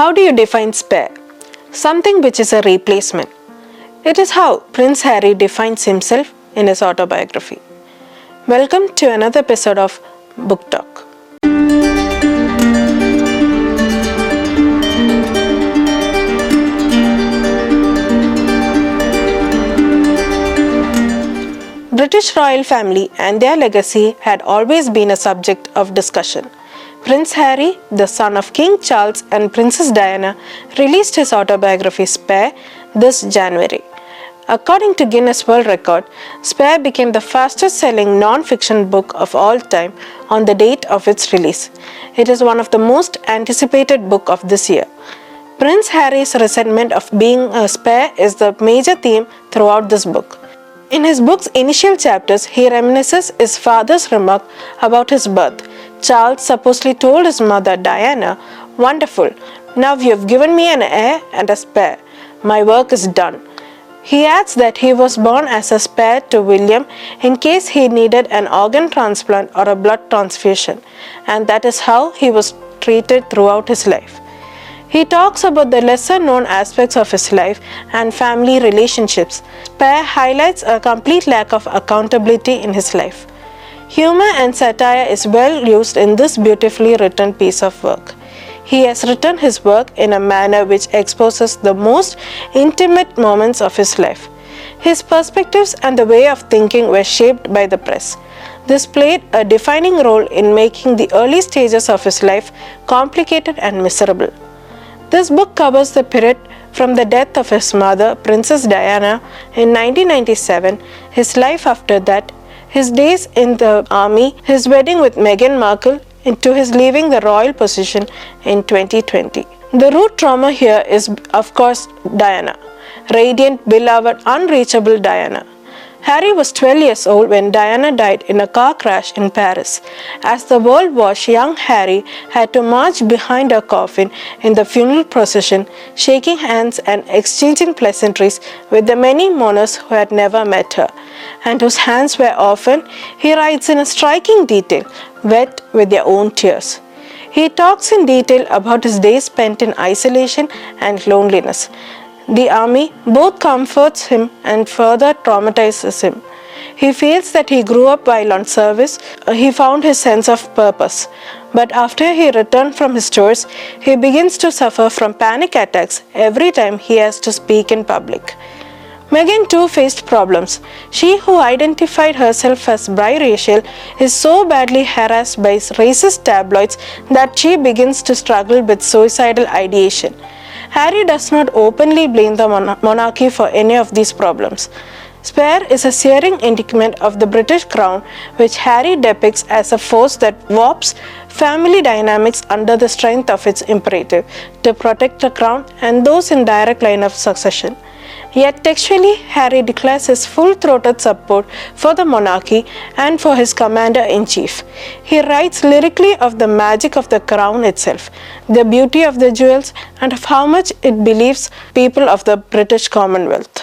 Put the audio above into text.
How do you define spare? Something which is a replacement. It is how Prince Harry defines himself in his autobiography. Welcome to another episode of Book Talk. British royal family and their legacy had always been a subject of discussion. Prince Harry, the son of King Charles and Princess Diana, released his autobiography Spare this January. According to Guinness World Record, Spare became the fastest-selling non-fiction book of all time on the date of its release. It is one of the most anticipated books of this year. Prince Harry's resentment of being a spare is the major theme throughout this book. In his book's initial chapters, he reminisces his father's remark about his birth. Charles supposedly told his mother, Diana, "Wonderful, now you have given me an heir and a spare. My work is done." He adds that he was born as a spare to William in case he needed an organ transplant or a blood transfusion, and that is how he was treated throughout his life. He talks about the lesser-known aspects of his life and family relationships. Spare highlights a complete lack of accountability in his life. Humor and satire is well used in this beautifully written piece of work. He has written his work in a manner which exposes the most intimate moments of his life. His perspectives and the way of thinking were shaped by the press. This played a defining role in making the early stages of his life complicated and miserable. This book covers the period from the death of his mother, Princess Diana, in 1997, his life after that, his days in the army, his wedding with Meghan Markle, into his leaving the royal position in 2020. The root trauma here is, of course, Diana. Radiant, beloved, unreachable Diana. Harry was 12 years old when Diana died in a car crash in Paris. As the world watched, young Harry had to march behind her coffin in the funeral procession, shaking hands and exchanging pleasantries with the many mourners who had never met her, and whose hands were often, he writes in a striking detail, wet with their own tears. He talks in detail about his days spent in isolation and loneliness. The army both comforts him and further traumatizes him. He feels that he grew up while on service, he found his sense of purpose. But after he returned from his tours, he begins to suffer from panic attacks every time he has to speak in public. Meghan too faced problems. She, who identified herself as biracial, is so badly harassed by racist tabloids that she begins to struggle with suicidal ideation. Harry does not openly blame the monarchy for any of these problems. Spare is a searing indictment of the British crown, which Harry depicts as a force that warps family dynamics under the strength of its imperative to protect the crown and those in direct line of succession. Yet textually, Harry declares his full-throated support for the monarchy and for his commander-in-chief. He writes lyrically of the magic of the crown itself, the beauty of the jewels, and of how much it believes people of the British Commonwealth.